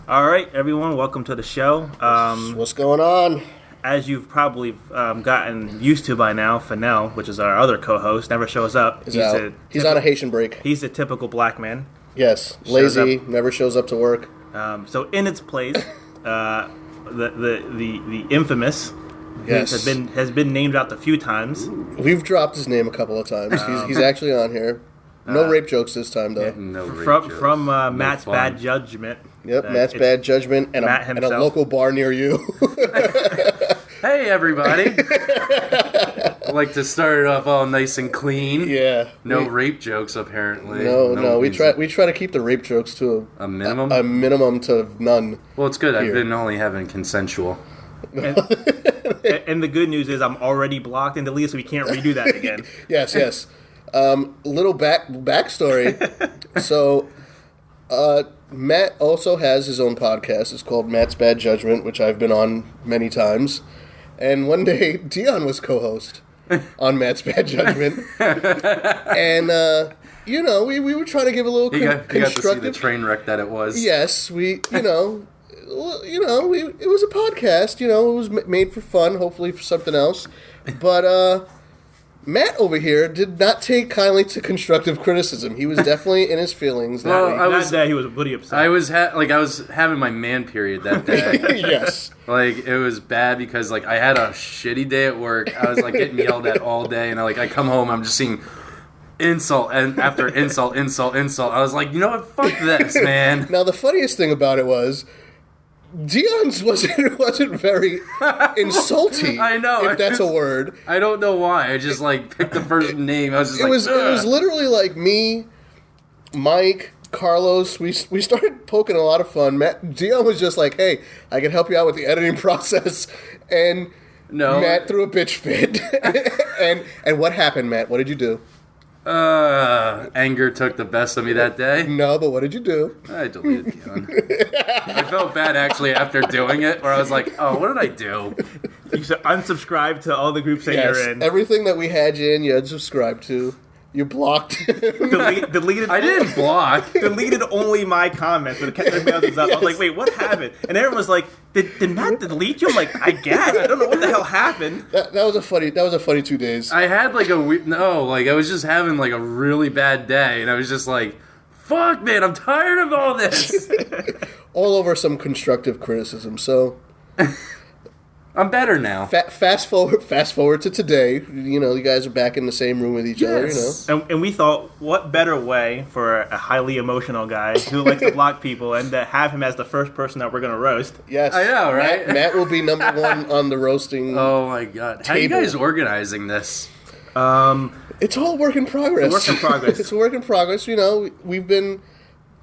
All right, everyone, welcome to the show. What's going on? As you've probably gotten used to by now, Fenel, which is our other co-host, never shows up. He's on a Haitian break. He's a typical black man. Yes, lazy, never shows up to work. So in its place, the infamous has been named out a few times. We've dropped his name a couple of times. He's actually on here. No rape jokes this time, though. Yeah, no rape jokes. From Matt's Bad Judgment. Yep, Matt's Bad Judgment and a local bar near you. Hey, everybody. I'd like to start it off all nice and clean. Yeah. No rape jokes, apparently. No. We try to keep the rape jokes to a minimum? A minimum to none. Well, it's good. Here. I've been only having consensual. And the good news is I'm already blocked and deleted, so we can't redo that again. Yes. Little backstory. So, Matt also has his own podcast. It's called Matt's Bad Judgment, which I've been on many times. And one day, Dion was co-host on Matt's Bad Judgment. And, we were trying to give a little constructive... You got to see the train wreck that it was. Yes, it was a podcast. It was made for fun, hopefully for something else. But, Matt over here did not take kindly to constructive criticism. He was definitely in his feelings. He was pretty upset. I was having my man period that day. Yes. It was bad because I had a shitty day at work. I was getting yelled at all day, and I come home, I'm just seeing insult and after insult. I was like, you know what? Fuck this, man. Now the funniest thing about it was, Dion's wasn't very insulty. I know, if that's a word. I don't know why. I just picked the first name. I was just it was literally me, Mike, Carlos. We started poking a lot of fun. Dion was just like, "Hey, I can help you out with the editing process," and Matt threw a bitch fit. and what happened, Matt? What did you do? Anger took the best of me that day. No, but what did you do? I deleted Dion. I felt bad actually after doing it, where I was like, "Oh, what did I do?" You should unsubscribe to all the groups that you're in. Everything that we had you in, you unsubscribed to. You blocked. Deleted. I didn't block. Deleted only my comments, but kept everybody else's up. I was like, "Wait, what happened?" And everyone was like, "Did Matt delete you?" I'm like, "I guess. I don't know what the hell happened." That was a funny 2 days. I had I was just having a really bad day, and I was just like, "Fuck, man, I'm tired of all this." All over some constructive criticism. So. I'm better now. Fast forward to today. You guys are back in the same room with each other. And we thought, what better way for a highly emotional guy who likes to block people and to have him as the first person that we're going to roast. Yes, I know, right? Matt will be number one on the roasting. Oh my god! How are you guys organizing this? It's all work in progress. It's a work in progress. We've been,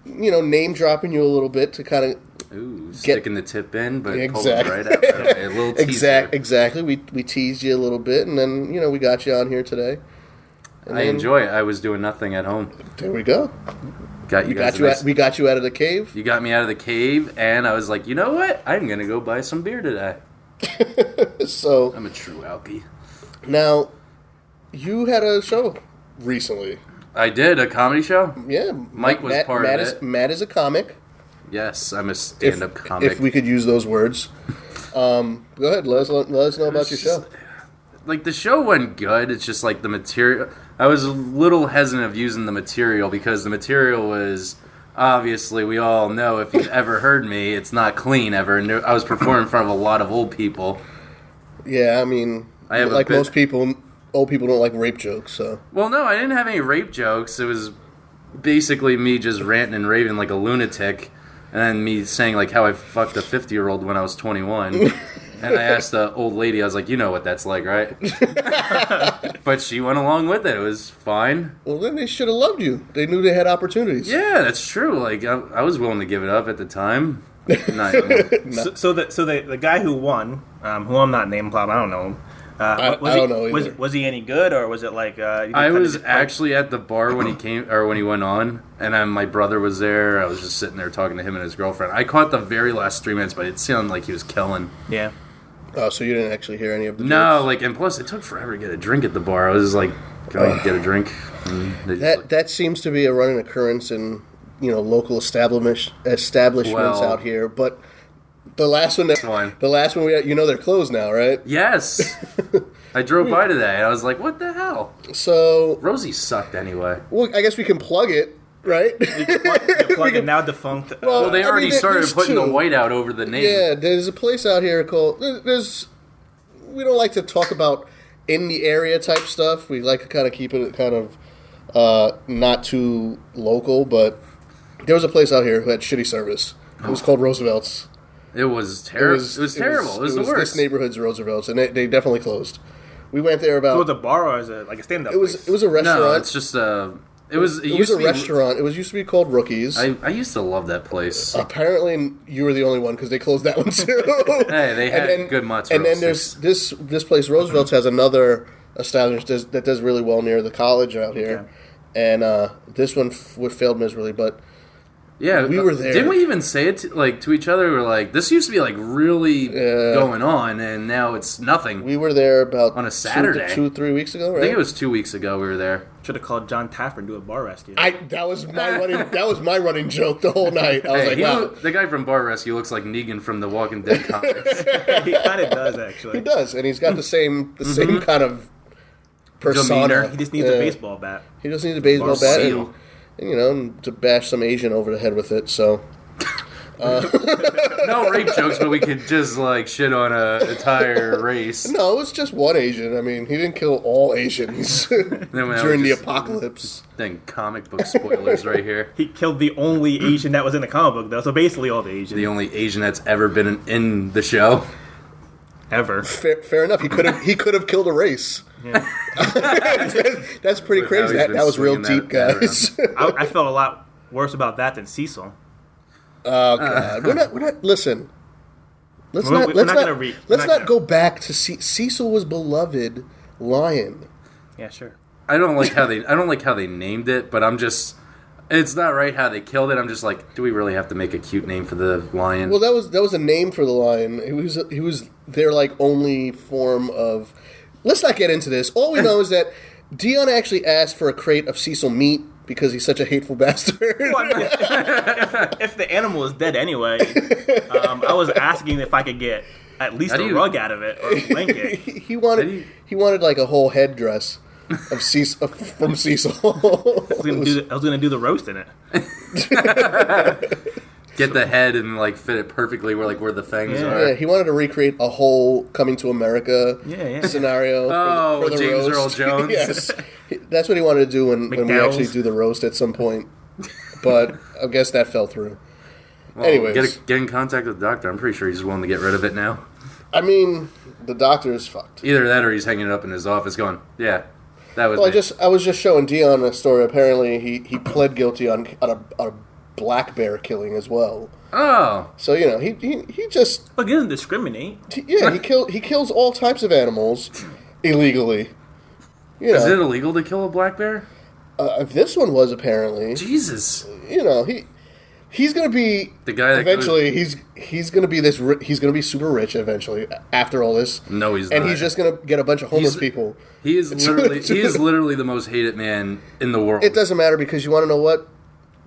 name dropping you a little bit to kind of. Ooh, sticking the tip in, but exactly. Right out. Okay, a little teaser. Exactly. We teased you a little bit, and then we got you on here today. I enjoy it. I was doing nothing at home. There we go. We got you out of the cave. You got me out of the cave, and I was like, you know what? I'm gonna go buy some beer today. So I'm a true alkie. Now, you had a show recently. I did a comedy show. Yeah, Mike was part of it. Matt is a comic. Yes, I'm a stand-up comic. If we could use those words. Go ahead, let us know about your show. The show went good. It's just the material. I was a little hesitant of using the material because the material was, obviously, we all know, if you've ever heard me, it's not clean ever. And I was performing in front of a lot of old people. Yeah, I mean, most people, old people don't like rape jokes, so. Well, no, I didn't have any rape jokes. It was basically me just ranting and raving like a lunatic. And then me saying how I fucked a 50-year-old when I was 21. And I asked the old lady, I was like, you know what that's like, right? But she went along with it. It was fine. Well, then they should have loved you. They knew they had opportunities. Yeah, that's true. I was willing to give it up at the time. Not anymore. So the guy who won, who I'm not name dropping, I don't know him. I don't know either. Was he any good, or was it I was actually at the bar when he came, or when he went on, and then my brother was there. I was just sitting there talking to him and his girlfriend. I caught the very last 3 minutes, but it sounded like he was killing. Yeah. Oh, so you didn't actually hear any of the jokes? No, and plus it took forever to get a drink at the bar. I was just like, can I get a drink? That seems to be a running occurrence in local establishments out here, but the last one, we had, they're closed now, right? Yes. I drove by today, and I was like, what the hell? So Rosie sucked anyway. Well, I guess we can plug it, right? You can plug it now defunct. Well, they already started putting the white out over the name. Yeah, there's a place out here called... We don't like to talk about in the area type stuff. We like to kind of keep it kind of not too local, but there was a place out here who had shitty service. It was called Roosevelt's. It was terrible. It was terrible. It was the worst. This neighborhood's Roosevelt's, and they definitely closed. We went there about... So it was a bar or is it like a stand-up place? It was a restaurant. No, it's just It was a restaurant. It used to be called Rookies. I used to love that place. Apparently, you were the only one because they closed that one too. Hey, they had good mozzarella And then there's this place, Roosevelt's, has another establishment that does really well near the college out here. Okay. And this one failed miserably, but... Yeah, we were there. Didn't we even say it to each other? We were like, this used to be like really going on, and now it's nothing. We were there about on a Saturday, 2-3 weeks ago, right? I think it was 2 weeks ago we were there. Should have called John Taffer and do a bar rescue. That was my running joke the whole night. I was like, wow. The guy from Bar Rescue looks like Negan from the Walking Dead comics. He kind of does, actually. He does, and he's got the same kind of persona. Demeanor. He just needs a baseball bat. He just needs a baseball bat. And to bash some Asian over the head with it, so... No rape jokes, but we could just, shit on an entire race. No, it was just one Asian. I mean, he didn't kill all Asians during the apocalypse. Then comic book spoilers right here. He killed the only Asian that was in the comic book, though, so basically all the Asians. The only Asian that's ever been in the show. Ever. Fair enough. He could have killed a race. Yeah. That's pretty crazy. That was real deep, guys. I felt a lot worse about that than Cecil. Oh God, we're not. Listen, let's not go back to Cecil was beloved lion. Yeah, sure. I don't like how they named it, but it's not right how they killed it. I'm just like, do we really have to make a cute name for the lion? Well, that was a name for the lion. He was their only form of. Let's not get into this. All we know is that Dion actually asked for a crate of Cecil meat because he's such a hateful bastard. Well, if the animal is dead anyway, I was asking if I could get at least a rug out of it or a blanket. He wanted like a whole headdress of Cecil from Cecil. I was gonna do the roast in it. Get the head and fit it perfectly where the fangs are. Yeah, he wanted to recreate a whole Coming to America scenario. For the James roast. Earl Jones. Yes, that's what he wanted to do when we actually do the roast at some point. But I guess that fell through. Well, anyways, get in contact with the doctor. I'm pretty sure he's willing to get rid of it now. I mean, the doctor is fucked. Either that or he's hanging it up in his office going, yeah, that was. Well, I was just showing Dion a story. Apparently, he pled guilty on a black bear killing as well. Oh, so he just. But he doesn't discriminate. He kills all types of animals illegally. Is it illegal to kill a black bear? This one was apparently. Jesus. He's gonna be the guy that eventually. He's gonna be this. He's gonna be super rich eventually. After all this, no, he's not. And he's just gonna get a bunch of homeless people. He is literally the most hated man in the world. It doesn't matter because you want to know what?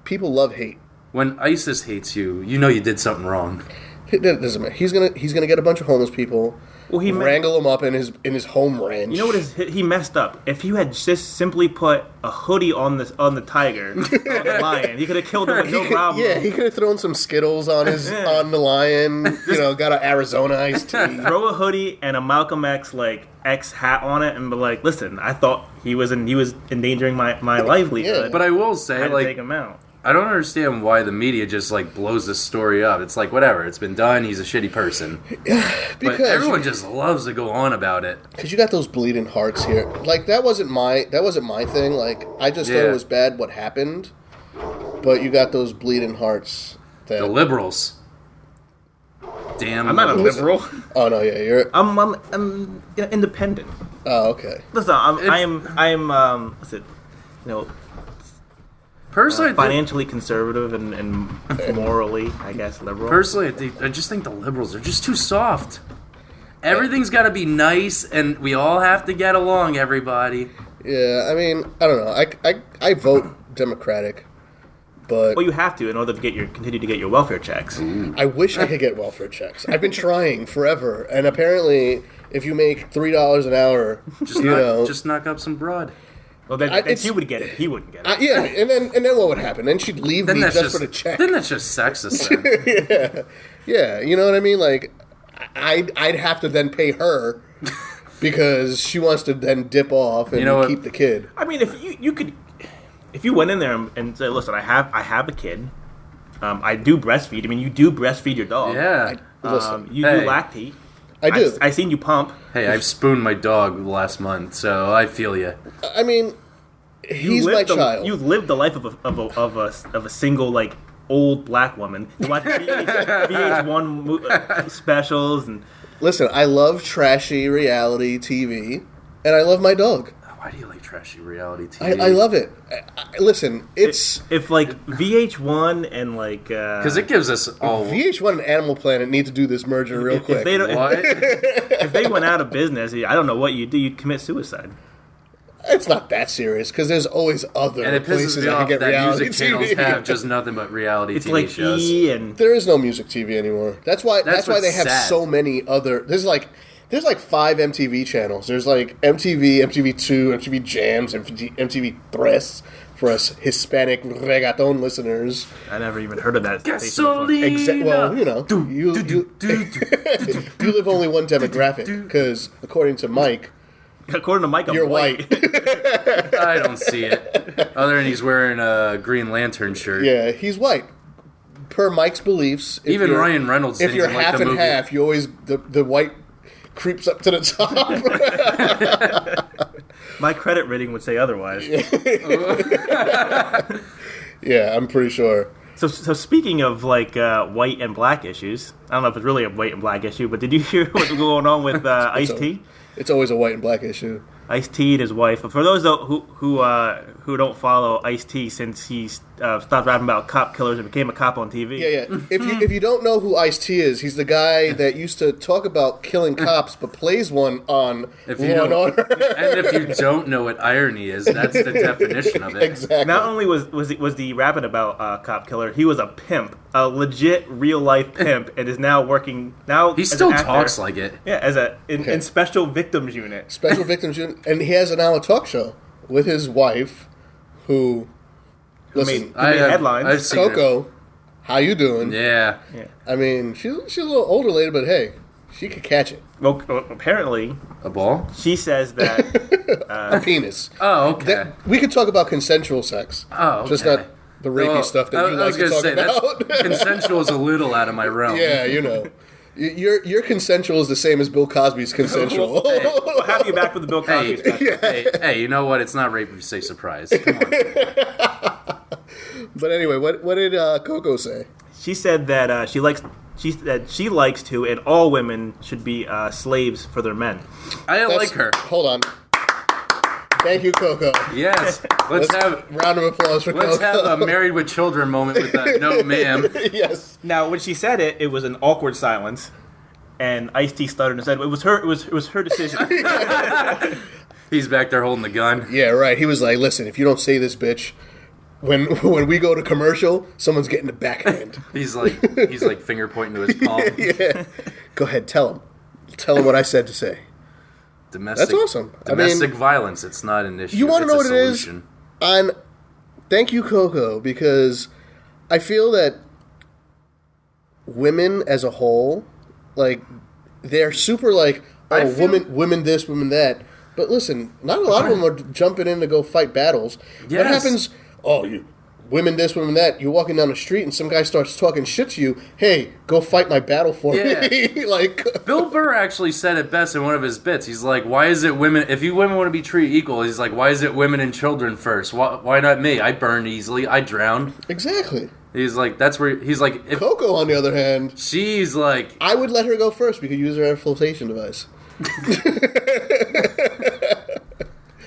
People love hate. When ISIS hates you, you did something wrong. It doesn't matter. He's gonna get a bunch of homeless people. Well, wrangle them up in his home ranch. You know what he messed up? If you had just simply put a hoodie on the tiger, on the lion, he could have killed him with no problem. Yeah, he could have thrown some Skittles on on the lion. Got an Arizona iced tea. Throw a hoodie and a Malcolm X X hat on it, and be like, "Listen, I thought he was endangering my livelihood." Yeah. But I will say, I had to take him out. I don't understand why the media just blows this story up. It's whatever, it's been done. He's a shitty person. But everyone just loves to go on about it. Because you got those bleeding hearts here. That wasn't my thing. I just thought it was bad what happened. But you got those bleeding hearts. The liberals. Damn. I'm not a liberal. Oh no, yeah, you're. I'm independent. Oh, okay. Listen, I am. What's it? Personally, financially conservative and morally, I guess, liberal. Personally, I just think the liberals are just too soft. Everything's got to be nice, and we all have to get along, everybody. Yeah, I mean, I don't know. I vote Democratic. But Well, you have to in order to continue to get your welfare checks. I wish I could get welfare checks. I've been trying forever, and apparently, if you make $3 an hour, just knock up some broad. Well, then she would get it. He wouldn't get it. yeah, and then what would happen? Then she'd leave me just for the check. Then that's just sexist. Then. Yeah, you know what I mean? Like, I'd have to then pay her because she wants to then dip off and keep the kid. I mean, if you went in there and said, "Listen, I have a kid. I do breastfeed. I mean, you do breastfeed your dog. Yeah. You do lactate. I do. I seen you pump. Hey, I've spooned my dog last month, so I feel you. I mean, he's my child. You've lived the life of a single like old black woman. You watch VH1 specials and. Listen, I love trashy reality TV, and I love my dog. Why do you like trashy reality TV? I love it. Listen, it's... If like, VH1 and, like... Because it gives us all... VH1 and Animal Planet need to do this merger real quick. If they went out of business, I don't know what you'd do. You'd commit suicide. It's not that serious, because there's always other places that can get reality music TV. channels have just nothing but reality it's TV like shows. There is no music TV anymore. That's why they have sad. so many other... There's like 5 MTV channels. There's like MTV, MTV2, MTV Jams, MTV Tres for us Hispanic reggaeton listeners. I never even heard of that. Gasolina. Well, you know, you live only one demographic because according to Mike, I'm you're white. I don't see it. Other than he's wearing a Green Lantern shirt. Yeah, he's white. Per Mike's beliefs, even Ryan Reynolds. If you're like half the and movie. half, you always the white creeps up to the top. My credit rating would say otherwise. Yeah, I'm pretty sure. So speaking of like white and black issues, I don't know if it's really a white and black issue, but did you hear what's going on with Ice-T? It's always a white and black issue. Ice-T and his wife. For those who don't follow Ice-T since he stopped rapping about cop killers and became a cop on TV. Yeah. If you don't know who Ice-T is, he's the guy that used to talk about killing cops but plays one on Law and Order. And if you don't know what irony is, that's the definition of it. Exactly. Not only was he rapping about cop killer, he was a pimp, a legit real life pimp, and is now working He still talks like it. Yeah, in Special Victims Unit. Special Victims Unit, and he has now a talk show with his wife, who made headlines. I've seen Coco. her. How you doing? Yeah. I mean, she's a little older lady, but hey, she could catch it. Well, apparently, A ball? she says that A penis. Oh, okay. We could talk about consensual sex. Oh, okay. Just not the rapey stuff that you like to talk about. Consensual is a little out of my realm. Yeah, you know. Your consensual is the same as Bill Cosby's consensual. We'll have you back with the Bill Cosby special. Hey, you know what? It's not rape if you say surprise. Come on. But anyway, what did Coco say? She said that she likes to, and all women should be slaves for their men. I like her. Hold on. Thank you, Coco. Yes. Let's have round of applause for Coco. Let's have a married with children moment with that. No, ma'am. Yes. Now, when she said it, it was an awkward silence, and Ice-T stuttered and said, "It was her. It was her decision." He's back there holding the gun. Yeah, right. He was like, "Listen, if you don't say this, bitch, when we go to commercial, someone's getting the backhand." He's like finger pointing to his palm. Yeah. Go ahead, tell him. Tell him what I said to say. Domestic, That's awesome. Domestic violence. It's not an issue. You want to know what solution. it is? Thank you, Coco, because I feel that women as a whole, like, they're super like, women this, women that. But listen, not a lot of them are jumping in to go fight battles. Yes. What happens? Women this, women that. You're walking down the street and some guy starts talking shit to you. Hey, go fight my battle for me. Like, Bill Burr actually said it best in one of his bits. He's like, "Why is it women? If you women want to be treated equal, he's like, why is it women and children first? Why not me? I burn easily. I drown." Exactly. He's like, that's where he's like. If Coco, on the other hand, she's like, I would let her go first. We could use her as a flotation device.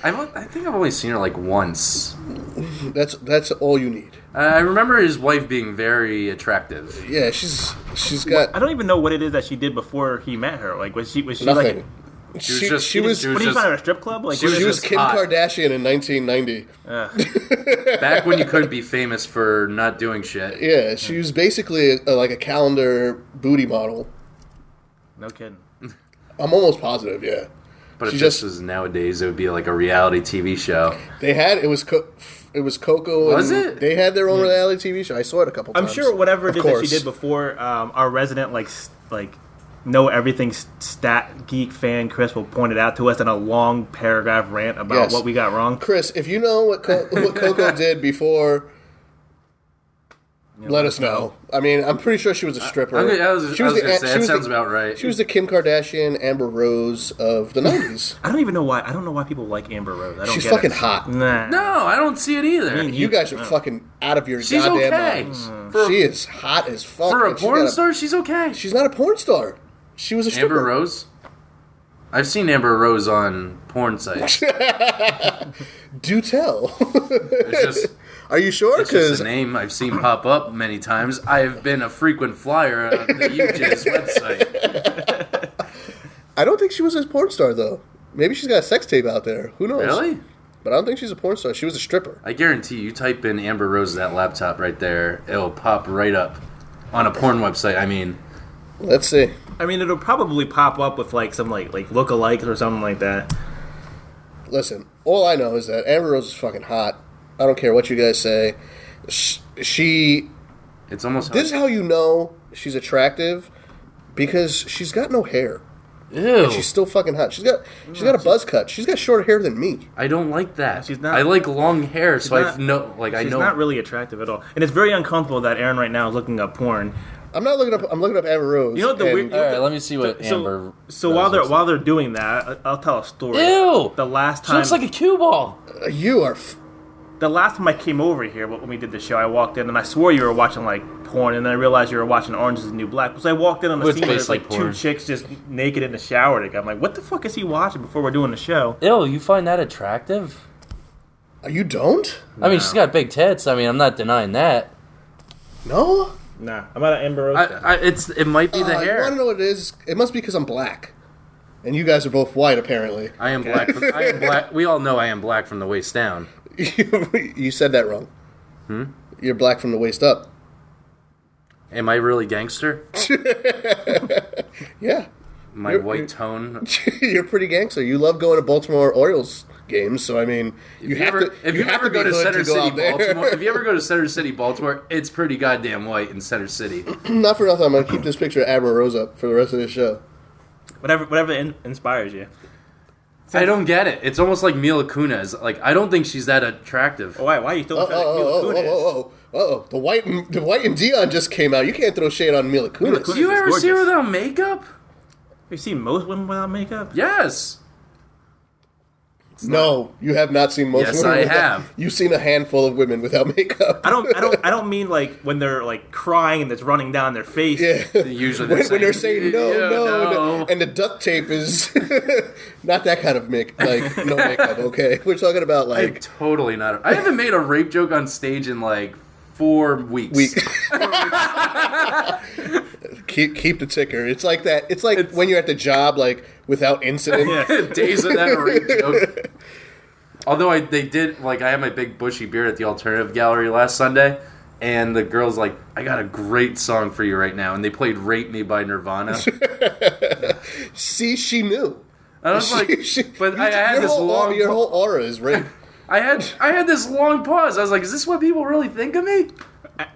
I think I've only seen her like once. That's all you need. I remember his wife being very attractive. Yeah, she's got. I don't even know what it is that she did before he met her. Like, was she Nothing. like? She was What do you find at a strip club? Like she was just Kim hot. Kardashian in 1990. Back when you couldn't be famous for not doing shit. Yeah, she was basically like a calendar booty model. No kidding. I'm almost positive, yeah. But if She this just- was nowadays, it would be like a reality TV show. They had it was Coco. Was and it? They had their own reality TV show. I saw it a couple I'm times. sure whatever it Of is that course. she did before, our resident like know everything stat geek fan Chris will point it out to us in a long paragraph rant about Yes. what we got wrong. Chris, if you know what Coco did before, let us know. I mean, I'm pretty sure she was a stripper. I was She was going to say, she that was sounds about right. She was the Kim Kardashian, Amber Rose of the 90s. I don't even know why. I don't know why people like Amber Rose. I don't She's get fucking it. hot. Nah. No, I don't see it either. You guys are fucking out of your She's goddamn okay. minds. She is hot as fuck. For a and she porn got star, she's okay. She's not a porn star. She was a stripper. Amber Rose? I've seen Amber Rose on porn sites. Do tell. It's just, Are you sure? it's just Because a name I've seen pop up many times. I've been a frequent flyer on the UJ's website. I don't think she was a porn star, though. Maybe she's got a sex tape out there. Who knows? Really? But I don't think she's a porn star. She was a stripper. I guarantee you type in Amber Rose that laptop right there, it'll pop right up on a porn website. I mean, Let's see. I mean, it'll probably pop up with like some like lookalikes or something like that. Listen, all I know is that Amber Rose is fucking hot. I don't care what you guys say. She. it's almost This is how you know she's attractive, because she's got no hair. ew. She's still fucking hot. She's got a buzz cut. She's got shorter hair than me. I don't like that. She's not- I like long hair, so not- I know. Like I She's know. not really attractive at all, and it's very uncomfortable that Aaron right now is looking up porn. I'm not looking up. I'm looking up Amber Rose. You know what the and- weird- All right, let me see what Amber. So Rose looks while they're doing that, I'll tell a story. Ew! The last She time, looks like a cue ball. You are. the last time I came over here when we did the show, I walked in and I swore you were watching like porn, and then I realized you were watching Orange Is the New Black. So I walked in on the It's scene where there's basically like porn. two chicks just naked in the shower together. I'm like, what the fuck is he watching before we're doing the show? Ew, you find that attractive? You don't? I mean, she's got big tits. I mean, I'm not denying that. No. Nah, I'm out of Amber Rose. It might be the You want hair. to know what it is? It must be because I'm black, and you guys are both white, apparently. I am black. I am black. We all know I am black from the waist down. You said that wrong. You're black from the waist up. Am I really gangster? Yeah. My You're- white tone. You're pretty gangster. You love going to Baltimore Orioles games, so I mean, If you ever go to Center City, Baltimore, if you ever go to Center City, Baltimore, it's pretty goddamn white in Center City. Not for nothing, I'm going to keep this picture of Amber Rose up for the rest of this show. Whatever inspires you. I don't get it. It's almost like Mila Kunis. Like, I don't think she's that attractive. Why are you still trying to Mila Kunis? Oh, the white and Dion just came out. You can't throw shade on Mila Kunis. Mila Kunis. Do you is ever see her gorgeous. without makeup? You seen most women without makeup? Yes. No, you have not seen most Yes, women. I without- have. You've seen a handful of women without makeup. I don't mean like when they're like crying and it's running down their face. Yeah. Usually When they're saying no, Yeah, no, and the duct tape is not that kind of no makeup. Okay, we're talking about I'm like totally not. I haven't made a rape joke on stage in like 4 weeks. keep the ticker. It's like that. It's like when you're at the job, like without incident. Yeah. Days without a rape joke. Although they did, like, I had my big bushy beard at the Alternative Gallery last Sunday, and the girl's like, I got a great song for you right now. And they played Rape Me by Nirvana. See, she knew. I was like, but I had this long your whole aura is rape. I had this long pause. I was like, is this what people really think of me?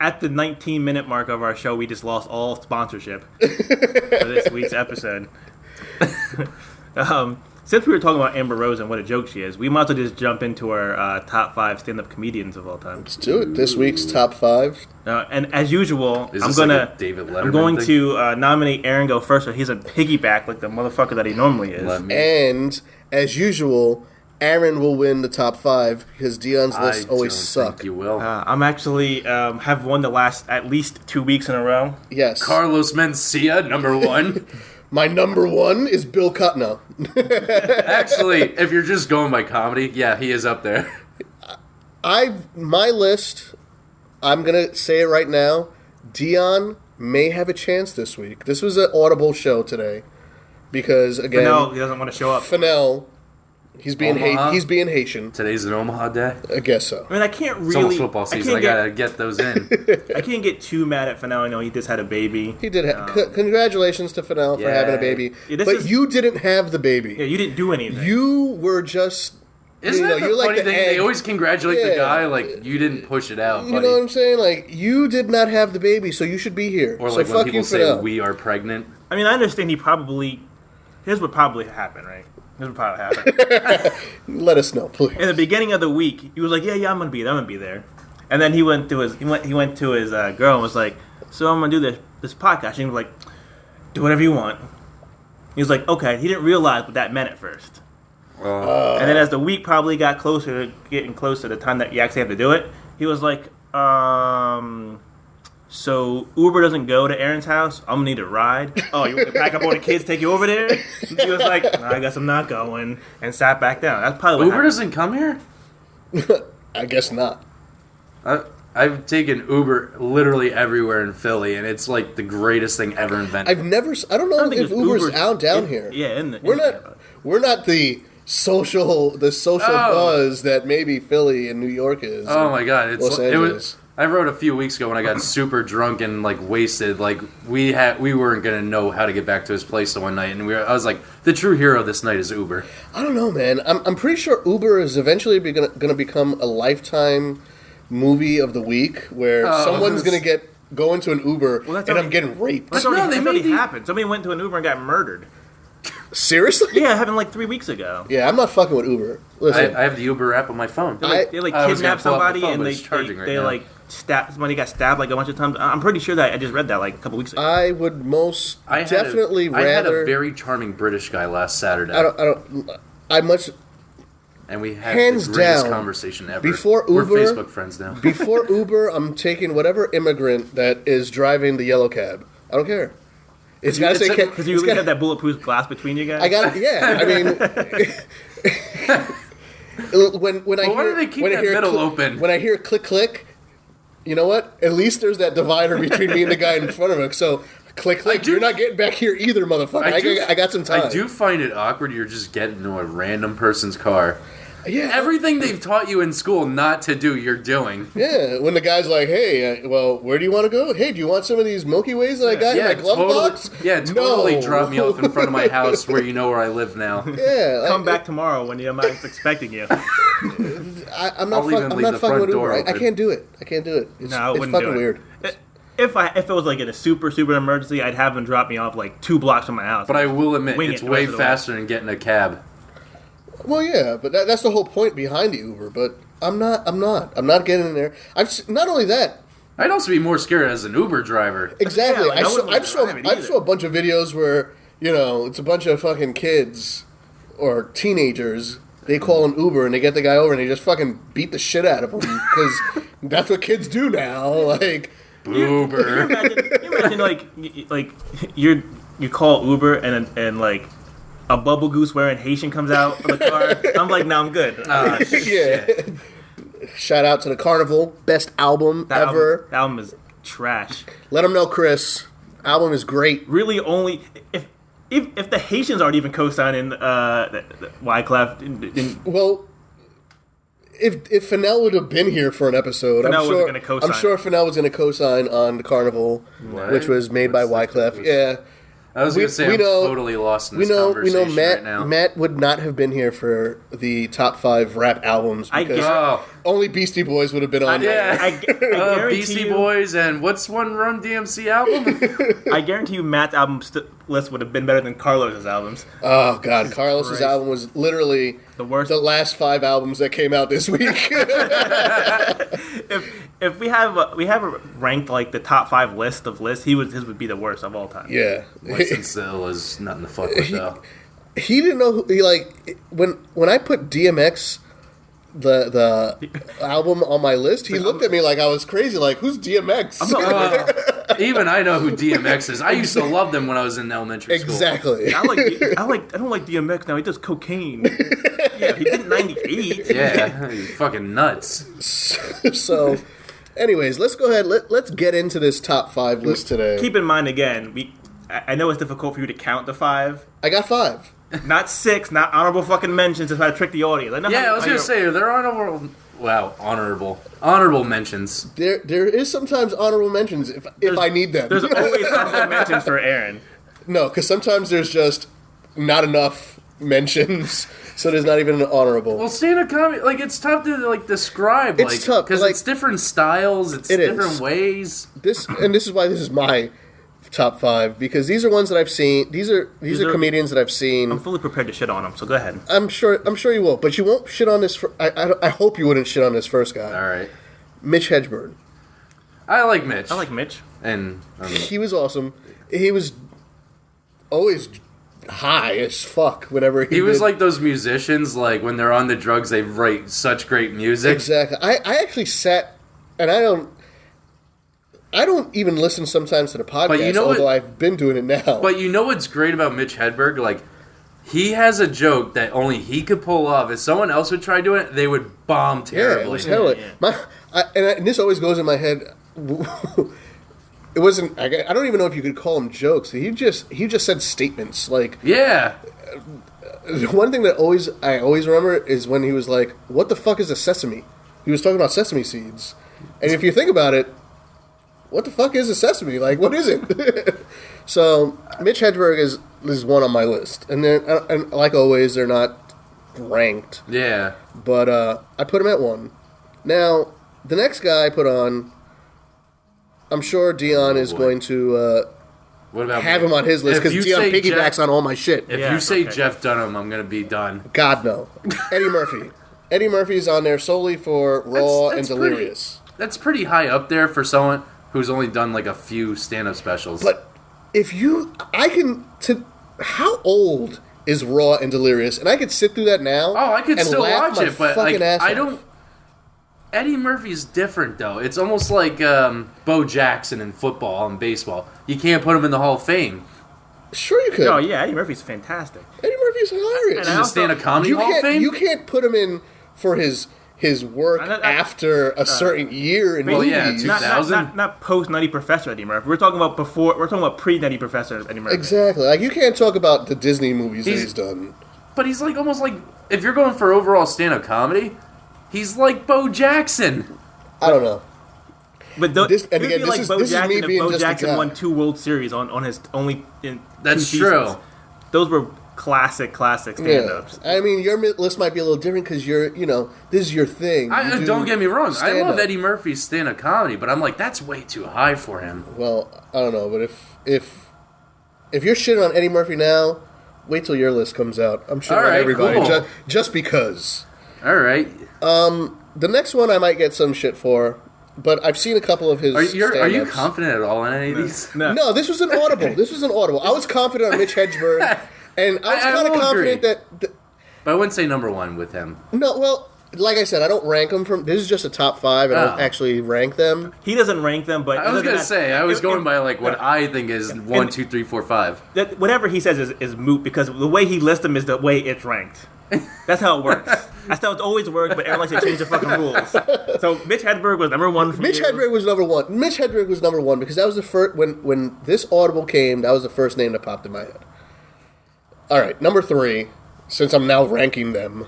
At the 19-minute mark of our show, we just lost all sponsorship for this week's episode. Since we were talking about Amber Rose and what a joke she is, we might as well just jump into our top 5 stand-up comedians of all time. Let's do it. This week's top 5. And as usual, Is I'm this gonna like a David Letterman I'm going thing? to nominate Aaron go first, so he's a piggyback like the motherfucker that he normally is. Let me. And as usual, Aaron will win the top 5 because Dion's lists always don't suck. think you will. I'm actually have won the last at least 2 weeks in a row. Yes. Carlos Mencia, number 1. My number 1 is Bill Cutno. Actually, if you're just going by comedy, yeah, he is up there. My list, I'm going to say it right now, Dion may have a chance this week. This was an Audible show today. because again, Fenel, he doesn't want to show up. Fenel, he's being Haitian. Today's an Omaha day. I guess so. I mean, I can't really. It's almost football season. I gotta get those in. I can't get too mad at Fenel. I know he just had a baby. He did. Congratulations to Fenel for having a baby. Yeah, but you didn't have the baby. Yeah, you didn't do anything. You were just. Isn't that the funny like thing? They always congratulate the guy like you didn't push it out. You know what I'm saying? Like you did not have the baby, so you should be here. Or so like fuck when people you, say Fenel. we are pregnant. I mean, I understand he probably. Here's what probably happened, right? Here's what probably happened. Let us know, please. In the beginning of the week, he was like, "Yeah, I'm gonna be there." And then he went to his girl and was like, "So I'm gonna do this podcast." And he was like, "Do whatever you want." He was like, "Okay." He didn't realize what that meant at first. And then as the week probably got getting closer to the time that you actually have to do it, he was like, so Uber doesn't go to Aaron's house? I'm going to need a ride. Oh, you want to pack up all the kids, take you over there? And he was like, no, I guess I'm not going, and sat back down. That's probably what Uber doesn't come here? I guess not. I've taken Uber literally everywhere in Philly, and it's like the greatest thing ever invented. I don't know if Uber's out down here. Yeah, we're not the social buzz that maybe Philly and New York is. Oh my god, Los Angeles. I wrote a few weeks ago when I got super drunk and like wasted. Like we weren't gonna know how to get back to his place the one night, and I was like, the true hero this night is Uber. I don't know, man. I'm pretty sure Uber is eventually going to become a lifetime movie of the week where someone's going to go into an Uber and I'm getting raped. That's already happened. Somebody went to an Uber and got murdered. Seriously? Yeah, it happened like 3 weeks ago. Yeah, I'm not fucking with Uber. Listen, I have the Uber app on my phone. They kidnapped somebody and they somebody got stabbed like a bunch of times. I'm pretty sure that I just read that like a couple weeks ago. I would definitely rather. I had a very charming British guy last Saturday. And we had hands the greatest down conversation ever. Before Uber, we're Facebook friends now. Before Uber, I'm taking whatever immigrant that is driving the yellow cab. I don't care. It's got to say because you had that bulletproof glass between you guys. I got it. Yeah, I mean, why do they keep that middle open? When I hear click click, you know what? At least there's that divider between me and the guy in front of me. So click click, you're not getting back here either, motherfucker. I got some time. I do find it awkward. You're just getting into a random person's car. Yeah. Everything they've taught you in school not to do, you're doing. Yeah, when the guy's like, hey, well, where do you want to go? Hey, do you want some of these Milky Ways that I got in my glove box? Yeah, totally drop me off in front of my house where you know where I live now. Yeah. Come back tomorrow when I'm not expecting you. I'm not fucking with Uber. I can't do it. It's fucking weird. If it was like in a super emergency, I'd have them drop me off like 2 blocks from my house. But I will admit, it's way faster than getting a cab. Well, yeah, but that's the whole point behind the Uber. But I'm not getting in there. Not only that. I'd also be more scared as an Uber driver. Exactly. I saw a bunch of videos where it's a bunch of fucking kids or teenagers. They call an Uber and they get the guy over and they just fucking beat the shit out of him because that's what kids do now. Like Uber. You imagine you call Uber and like a Bubble Goose wearing Haitian comes out of the car. I'm like, no, I'm good. Yeah. Shout out to the Carnival, best album ever. That album is trash. Let them know, Chris. Album is great. Really, only if the Haitians aren't even co-signing Wyclef. Well, if Fenel would have been here for an episode, I'm sure Fenel was going to co-sign on the Carnival, which was made by Wyclef. Yeah. I was going to say, I'm totally lost in this conversation right now. Matt would not have been here for the top 5 rap albums because only Beastie Boys would have been on there. I guarantee Beastie Boys and what's one Run DMC album? I guarantee you Matt's album list would have been better than Carlos's albums. Oh, God. Carlos's album was literally the worst. The last 5 albums that came out this week. If we have ranked like the top 5 list of lists, his would be the worst of all time. Yeah, Winston Still is nothing to fuck with though. He didn't know when I put DMX the album on my list. He looked at me like I was crazy. Like, who's DMX? Even I know who DMX is. I used to love them when I was in elementary school. Exactly. I don't like DMX now. He does cocaine. Yeah, he did in '98. Yeah, he's fucking nuts. So, anyways, let's go ahead. Let's get into this top 5 list today. Keep in mind again, I know it's difficult for you to count to 5. I got 5. Not 6, not honorable fucking mentions to try to trick the audience. I was gonna say, are there honorable mentions? There is sometimes honorable mentions if I need them. There's always honorable mentions for Aaron. No, because sometimes there's just not enough mentions, so there's not even an honorable. Well, stand-up comedy, like, it's tough to describe. It's tough because it's different styles. It's different ways. This is why this is my top 5, because these are ones that I've seen. These are comedians that I've seen. I'm fully prepared to shit on them, so go ahead. I'm sure you will, but you won't shit on this. I hope you wouldn't shit on this first guy. All right, Mitch Hedberg. I like Mitch. And he was awesome. He was always high as fuck whenever he was like those musicians, like when they're on the drugs, they write such great music. Exactly. I actually sat, and I don't even listen sometimes to the podcast, although I've been doing it now. But you know what's great about Mitch Hedberg? Like, he has a joke that only he could pull off. If someone else would try doing it, they would bomb terribly. Yeah, it was hell. And this always goes in my head. It wasn't. I don't even know if you could call them jokes. He just said statements like. Yeah. One thing that I always remember is when he was like, "What the fuck is a sesame?" He was talking about sesame seeds, and if you think about it, what the fuck is a sesame? Like, what is it? So Mitch Hedberg is one on my list, and then and like always, they're not ranked. Yeah. But I put him at 1. Now the next guy I put on. I'm sure Dion is going to have him on his list because Dion piggybacks on all my shit. If you say Jeff Dunham, I'm going to be done. God, no. Eddie Murphy. Eddie Murphy's on there solely for Raw and Delirious. That's pretty high up there for someone who's only done like a few stand-up specials. But how old is Raw and Delirious? And I could sit through that now. Oh, I could still watch it, but like, I don't. Eddie Murphy's different, though. It's almost like Bo Jackson in football and baseball. You can't put him in the Hall of Fame. Sure you could. Oh, yeah, Eddie Murphy's fantastic. Eddie Murphy's hilarious. And stand-up comedy Hall of Fame? You can't put him in for his work after a certain year in movies. Yeah, 2000. Not post Nutty Professor Eddie Murphy. We're talking about pre Nutty Professor Eddie Murphy. Exactly. Like, you can't talk about the Disney movies that he's done. But he's like almost like, if you're going for overall stand-up comedy, he's like Bo Jackson. I don't know. But this is me being Bo just Jackson a guy. won 2 World Series on his only in That's 2 true. seasons. Those were classic stand-ups. Yeah. I mean, your list might be a little different because this is your thing. Don't get me wrong. I love Eddie Murphy's stand-up comedy, but I'm like, that's way too high for him. Well, I don't know, but if you're shitting on Eddie Murphy now, wait till your list comes out. I'm shitting on everybody cool. just because. All right. The next one I might get some shit for, but I've seen a couple of his stand-ups. Are you confident at all in any of these? No, this was an audible. I was confident on Mitch Hedberg, and I was kind of confident that... But I wouldn't say number 1 with him. No, well, like I said, I don't rank them from... This is just a top 5, and I don't actually rank them. He doesn't rank them, but... I was going to say, I was going by like what I think is 1, 2, 3, 4, 5. Whatever he says is moot, because the way he lists them is the way it's ranked. That's how it works. That's how it's always worked, but everyone likes to change the fucking rules. So Mitch Hedberg was number 1 for Mitch Hedberg was number 1. Mitch Hedberg was number 1 because that was the first... When this audible came, that was the first name that popped in my head. All right, number 3, since I'm now ranking them,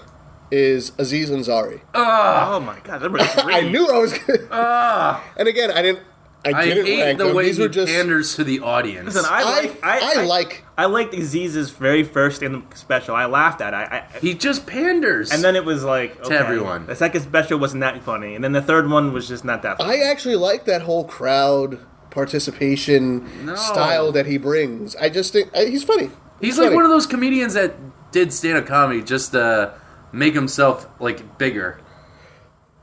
is Aziz Ansari. Oh my god, number 3. I knew I was going to... And again, I didn't hate rank the them. way These he were just... panders to the audience. Listen, I liked Aziz's very first stand-up special. I laughed at it. He just panders. And then it was like, okay, to everyone. The second special wasn't that funny. And then the third one was just not that funny. I actually like that whole crowd participation style that he brings. I just think he's funny. He's like one of those comedians that did stand-up comedy just to make himself like bigger.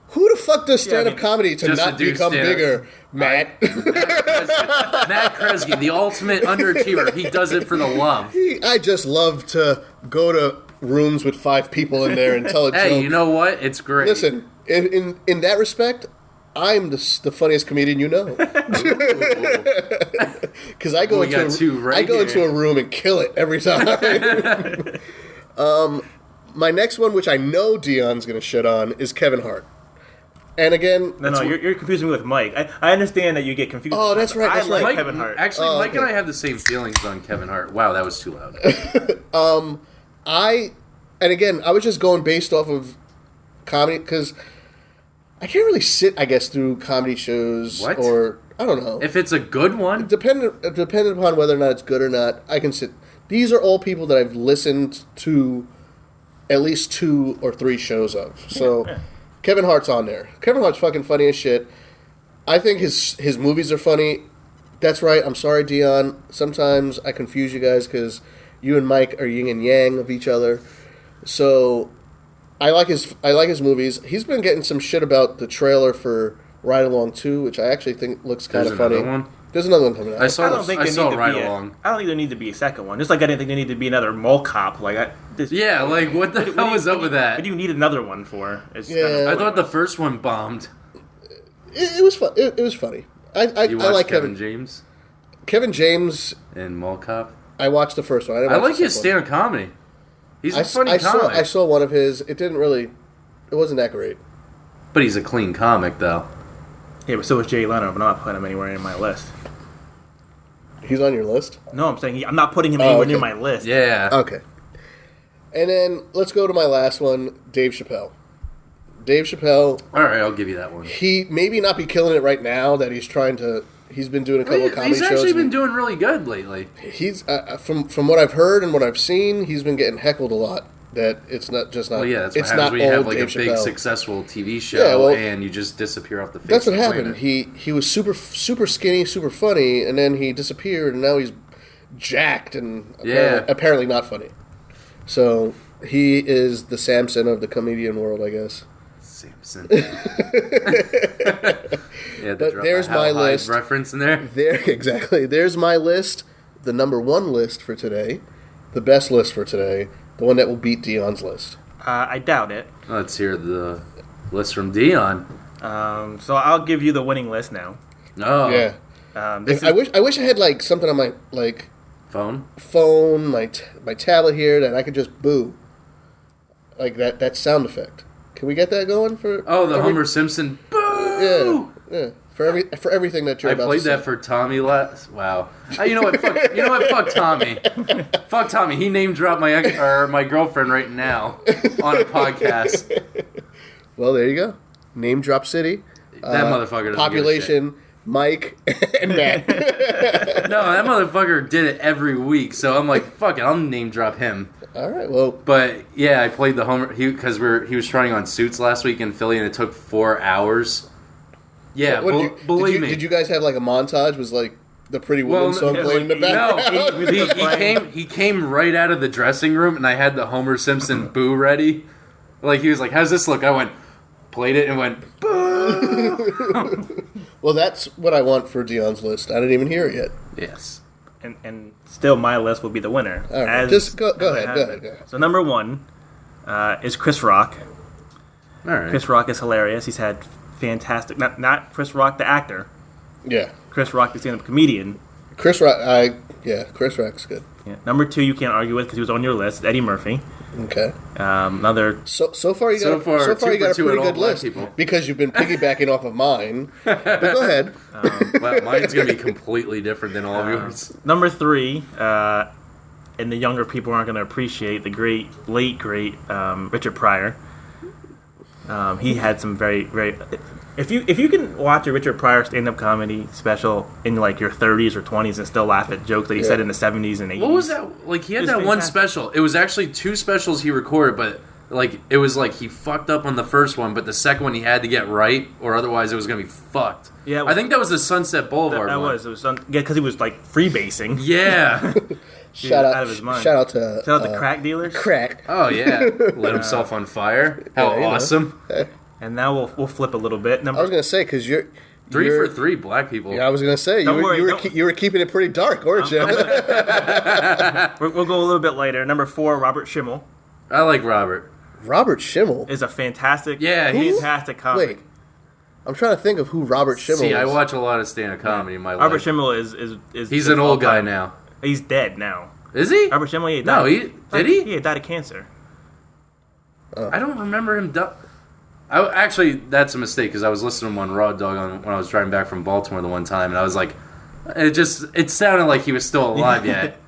Who the fuck does stand-up comedy to not become bigger? Matt Kresge, the ultimate underachiever. He does it for the love. I just love to go to rooms with 5 people in there and tell a joke. Hey, you know what? It's great. Listen, in that respect, I'm the funniest comedian you know. Because I go into a room and kill it every time. My next one, which I know Dion's going to shit on, is Kevin Hart. And again, No, you're confusing me with Mike. I understand that you get confused. Oh, that's right, that's I like right. Kevin Hart. Actually, Oh, Mike okay. and I have the same feelings on Kevin Hart. Wow, that was too loud. And again, I was just going based off of comedy because I can't really sit, I guess, through comedy shows What? or I don't know. If it's a good one, Dependent upon whether or not it's good or not, I can sit. These are all people that I've listened to at least 2 or 3 shows of. So Kevin Hart's on there. Kevin Hart's fucking funny as shit. I think his movies are funny. That's right. I'm sorry, Dion. Sometimes I confuse you guys because you and Mike are yin and yang of each other. So I like his movies. He's been getting some shit about the trailer for Ride Along 2, which I actually think looks kind of funny. Another one? There's another one coming out. I saw I don't think there saw need to Ride be Along. I don't think there need to be a second one. Just like I didn't think there need to be another Mall Cop. Yeah, like what the hell was up with that? What do you need another one for? It's Yeah. kind of I thought the first one bombed. It was fun. It was funny. I You watched like Kevin James Kevin James. and Mall Cop. I watched the first one. I like his stand-up comedy. He's a funny comic. I saw one of his. It wasn't that great. But he's a clean comic, though. Yeah, but so was Jay Leno, but I'm not putting him anywhere in my list. He's on your list? No, I'm saying I'm not putting him anywhere near okay. my list. Yeah. Okay. And then let's go to my last one, Dave Chappelle. Dave Chappelle, All right, I'll give you that one. he maybe not be killing it right now that he's been doing a couple of comedy He's shows. actually been doing really good lately. He's from what I've heard and what I've seen, he's been getting heckled a lot. That it's not. Well, yeah, that's what it's happens not when you have old like Dave a big Chappelle. successful TV show Yeah, well, and you just disappear off the face That's of what the happened. planet. He was super skinny, super funny, and then he disappeared, and now he's jacked and apparently not funny. So he is the Samson of the comedian world, I guess. Samson. But there's my list. Reference in there. Exactly. There's my list. The number 1 list for today, the best list for today, the one that will beat Dion's list. I doubt it. Let's hear the list from Dion. So I'll give you the winning list now. Oh, Yeah. I wish I had like something on my like phone. my tablet here that I could just boo, like that sound effect. Can we get that going for? Oh, the Homer Simpson. Boo! Yeah. For everything that you're I about played to say. that for Tommy last. Wow. You know what? Fuck Tommy. Fuck Tommy. He name dropped my girlfriend right now on a podcast. Well, there you go. Name drop city. That motherfucker doesn't Population. Mike and Matt. give a shit. No, that motherfucker did it every week. So I'm like, fuck it. I'll name drop him. All right. Well, But yeah, I played the Homer because he was trying on Suits last week in Philly, and it took 4 hours. Yeah, believe me. Did you guys have like a montage? Was like the Pretty Woman song playing in the background? No, he came right out of the dressing room, and I had the Homer Simpson boo ready. Like he was like, "How's this look?" I went, played it, and went boo. Well, that's what I want for Dion's list. I didn't even hear it yet. Yes. And still my list will be the winner. All right. Just go ahead. So number 1 is Chris Rock. All right. Chris Rock is hilarious. He's had fantastic. Not Chris Rock the actor. Yeah. Chris Rock the stand-up comedian. Chris Rock. Chris Rock's good. Yeah. Number 2 you can't argue with because he was on your list. Eddie Murphy. Okay. Another. So far you got a pretty good list because you've been piggybacking off of mine. But go ahead. Well, mine's gonna be completely different than all of yours. Number 3, and the younger people aren't going to appreciate the late great Richard Pryor. He had some very, very. If you can watch a Richard Pryor stand-up comedy special in like your 30s or 20s and still laugh at jokes that he said in the 70s and 80s. What was that? Like he had that one special. It was actually 2 specials he recorded, but like it was like he fucked up on the first one, but the second one he had to get right, or otherwise it was gonna be fucked. Yeah, I think that was the Sunset Boulevard that one. It was because he was like freebasing. Yeah. Shout out of his mind. Shout out to crack dealers. Crack. Oh yeah. Lit himself on fire. How awesome. And now we'll flip a little bit. I was gonna say because you're 3 for 3 black people. Yeah, I was gonna say you were keeping it pretty dark, weren't you? We'll go a little bit later. Number 4, Robert Schimmel. I like Robert. Robert Schimmel Is a fantastic, he's fantastic comic. Wait, I'm trying to think of who Robert Schimmel is. See, I watch a lot of stand-up comedy in my life. Robert Schimmel is He's an old guy now. He's dead now. Is he? Robert Schimmel, he No, died. did he? He died of cancer. I don't remember him. Actually, that's a mistake because I was listening to him on Raw Dog when I was driving back from Baltimore the one time, and I was like, it sounded like he was still alive yet.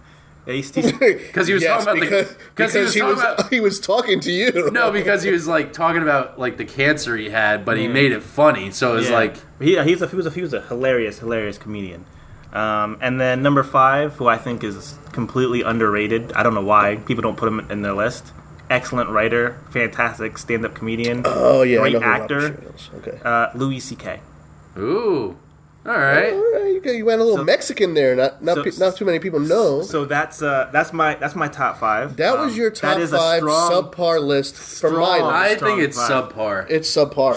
Because he was talking about he was talking to you. No, because he was like talking about like the cancer he had, but he made it funny. So it was like he was a hilarious comedian. And then number 5, who I think is completely underrated. I don't know why people don't put him in their list. Excellent writer, fantastic stand-up comedian. Oh yeah, great actor. Okay. Louis C.K. Ooh. All right. You went a little Mexican there. Not too many people know. So that's my top 5. That was your top 5 subpar list for my list. I think it's subpar. It's subpar.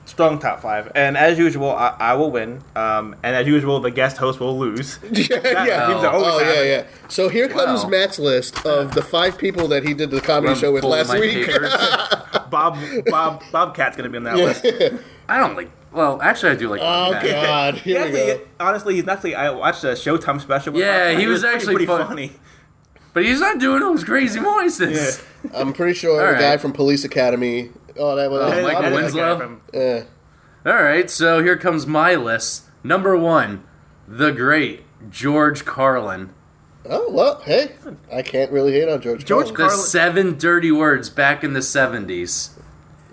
Strong top 5. And as usual, I will win. And as usual, the guest host will lose. Yeah. So here comes Matt's list of the 5 people that he did the comedy show with last week. Bobcat's gonna be on that list. I don't like. Well, actually, I do like. Oh God! Here we go. Honestly, he's actually. I watched a Showtime special. With he was actually pretty funny. But he's not doing those crazy voices. Yeah. I'm pretty sure the guy from Police Academy. Oh, that was Michael Winslow. All right, so here comes my list. Number 1, the great George Carlin. Oh well, hey, I can't really hate on George Carlin. The 7 dirty words back in the 70s.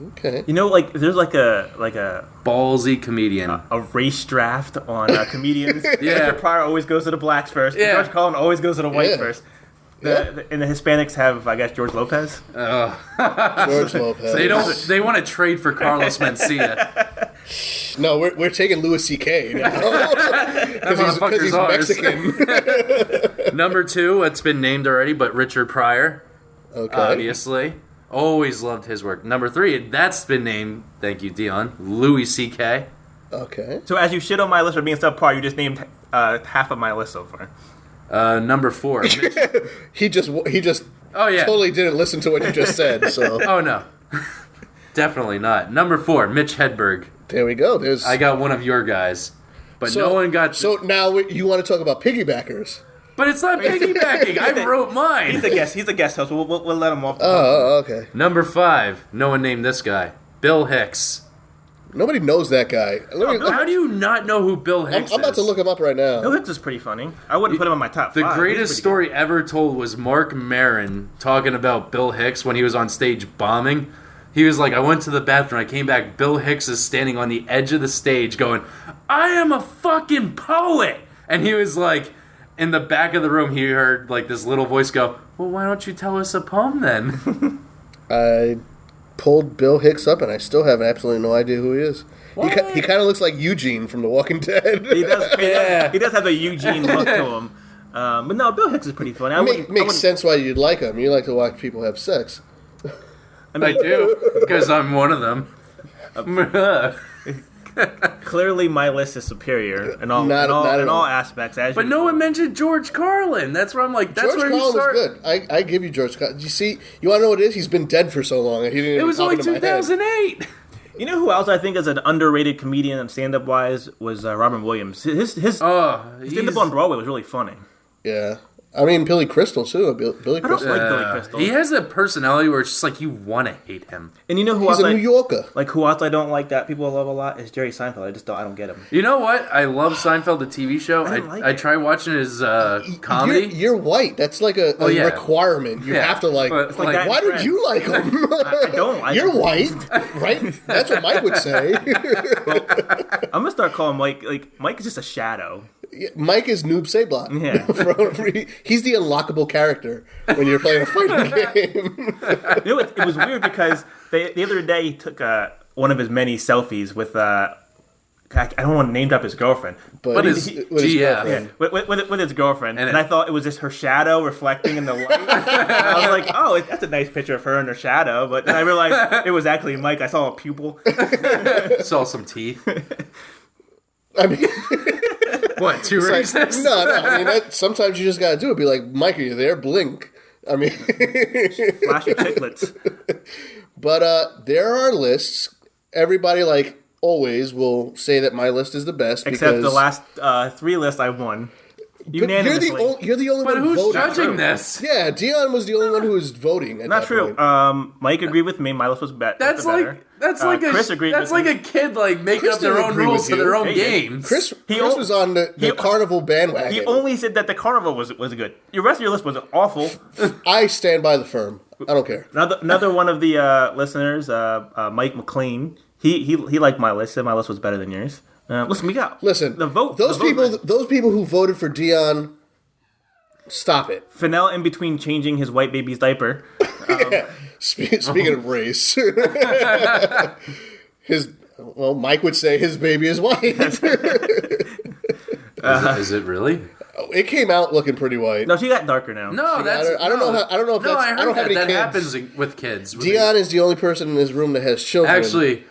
Okay. You know, like there's like a ballsy comedian, a race draft on comedians. Yeah. Pryor always goes to the blacks first. Yeah. George Carlin always goes to the whites first. And the Hispanics have, I guess, George Lopez. George Lopez. They want to trade for Carlos Mencia. No, we're taking Louis C.K. because he's Mexican. Number 2, it's been named already, but Richard Pryor. Okay. Obviously. Always loved his work. Number 3, that's been named, thank you, Dion, Louis C.K. Okay. So as you shit on my list for being subpar, you just named half of my list so far. Number 4. He just totally didn't listen to what you just said. So. Oh, no. Definitely not. Number 4, Mitch Hedberg. There we go. I got one of your guys. But no one got... So now you want to talk about piggybackers. But it's not piggybacking. I wrote mine. He's a guest host. We'll let him off. Okay. Number 5. No one named this guy. Bill Hicks. Nobody knows that guy. How do you not know who Bill Hicks is? I'm about to look him up right now. Bill Hicks is pretty funny. I wouldn't put him on my top 5. The greatest story ever told was Mark Maron talking about Bill Hicks when he was on stage bombing. He was like, I went to the bathroom, I came back, Bill Hicks is standing on the edge of the stage going, I am a fucking poet! And he was like... In the back of the room, he heard like this little voice go, well, why don't you tell us a poem then? I pulled Bill Hicks up, and I still have absolutely no idea who he is. He kind of looks like Eugene from The Walking Dead. He does. He does have a Eugene look to him. But no, Bill Hicks is pretty funny. Makes sense why you'd like him. You like to watch people have sex. I do, because I'm one of them. Clearly, my list is superior in all aspects. But no one mentioned George Carlin. That's where I'm like, that's George where Carlin you start. Was good. I give you George Carlin. You see, you want to know what it is? He's been dead for so long. It was only 2008. You know who else I think is an underrated comedian and stand-up wise was Robin Williams. His stand-up on Broadway was really funny. Yeah. I mean, Billy Crystal, too. Billy Crystal. I don't like Billy Crystal. He has a personality where it's just like you want to hate him. And you know who He's a New Yorker. Like who else I don't like that people love a lot is Jerry Seinfeld. I don't get him. You know what? I love Seinfeld, the TV show. I try watching his comedy. You're white. That's like a requirement. You have to like why did you like him? I don't like You're him. White, right? That's what Mike would say. Well, I'm going to start calling Mike, Mike is just a shadow. Mike is Noob Sablon. Yeah. He's the unlockable character when you're playing a fighting game. You know, it was weird because the other day he took one of his many selfies with I don't want to name drop his girlfriend, but with his girlfriend, and I thought it was just her shadow reflecting in the light. I was like, oh, that's a nice picture of her in her shadow, but then I realized it was actually Mike. I saw a pupil, saw some teeth. I mean, what? Too racist? No. I mean, sometimes you just gotta do it. Be like, Mike, are you there? Blink. I mean, flash your chiclets. But there are lists. Everybody, like always, will say that my list is the best. Except the last 3 lists I won. unanimously. You're the only But one who who's voted. judging this? Yeah, Dion was the only one who was voting. At Not that true. point. Mike agreed with me. My list was better. That's like Chris agreed that's with like me. a kid like making Chris up their didn't own agree rules with for you. their own He did. games. Chris was on the carnival bandwagon. He only said that the carnival was good. The rest of your list was awful. I stand by the firm. I don't care. Another one of the listeners, Mike McLean. He liked my list. Said my list was better than yours. Listen, the vote. Those people who voted for Dion. Stop it. Fenel in between changing his white baby's diaper. Speaking of race, Mike would say his baby is white. Is it really? It came out looking pretty white. No, she got darker now. No, that's I don't know if no, that's. I heard I don't have any that kids. happens with kids. Dion is the only person in this room that has children. Actually,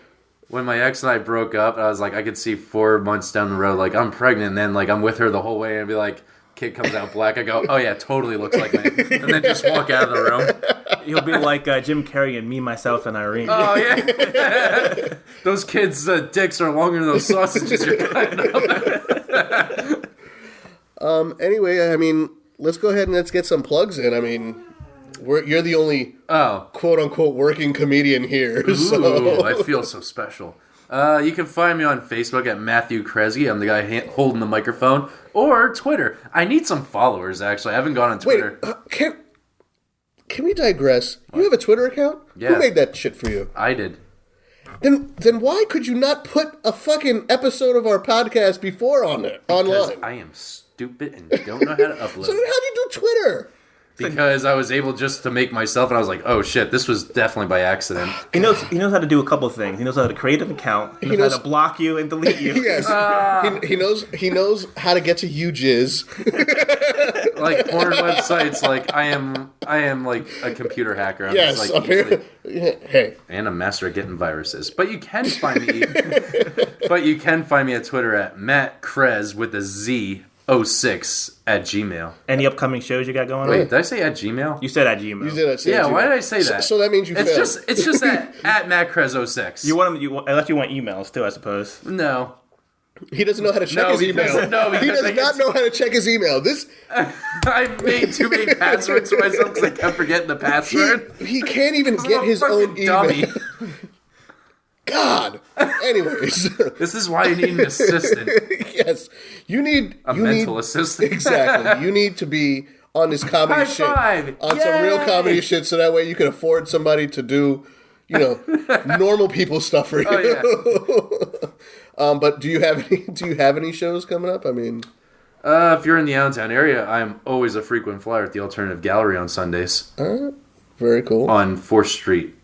when my ex and I broke up, I was like, I could see 4 months down the road, like I'm pregnant, and then like I'm with her the whole way, and I'd be like, kid comes out black. I go, oh yeah, totally looks like me, and then just walk out of the room. He'll be like Jim Carrey and Me, Myself, and Irene. Oh yeah, those kids' dicks are longer than those sausages you're cutting up. Anyway, I mean, let's go ahead and let's get some plugs in. I mean, you're the only quote unquote working comedian here. Ooh, I feel so special. You can find me on Facebook at Matthew Kresge. I'm the guy holding the microphone. Or Twitter. I need some followers, actually. I haven't gone on Twitter. Wait, can we digress? What? You have a Twitter account? Yeah. Who made that shit for you? I did. Then why could you not put a fucking episode of our podcast before on it Because online? I am stupid and don't know how to upload. So then how do you do Twitter? Because I was able just to make myself, and I was like, oh shit, this was definitely by accident. He knows how to do a couple of things. He knows how to create an account. He knows how to block you and delete you. Yes. He knows how to get to you jizz. Like porn websites, like I am like a computer hacker. I'm Yes. just, like, Apparently. Hey. and a master at getting viruses. But you can find me at Twitter at Matt Kresge with a Z 06 at Gmail. Any upcoming shows you got going Wait, on? did I say at Gmail? You said at Gmail. You did say Yeah, Gmail. why did I say that? So that means you failed. It's just at Matt Kresge 06. You want him? Unless you want emails too, I suppose. No. He doesn't know how to check his email. He does not know how to check his email. I made too many passwords for myself because I kept forgetting the password. He can't even get his own email. Dummy. God. Anyways. This is why you need an assistant. Yes. You need A mental assistant. Exactly. You need to be on this comedy High shit. five. On some real Yay. comedy shit so that way you can afford somebody to do, normal people stuff for you. Oh, yeah. But do you have any shows coming up? I mean, If you're in the Allentown area, I'm always a frequent flyer at the Alternative Gallery on Sundays. very cool. On 4th Street.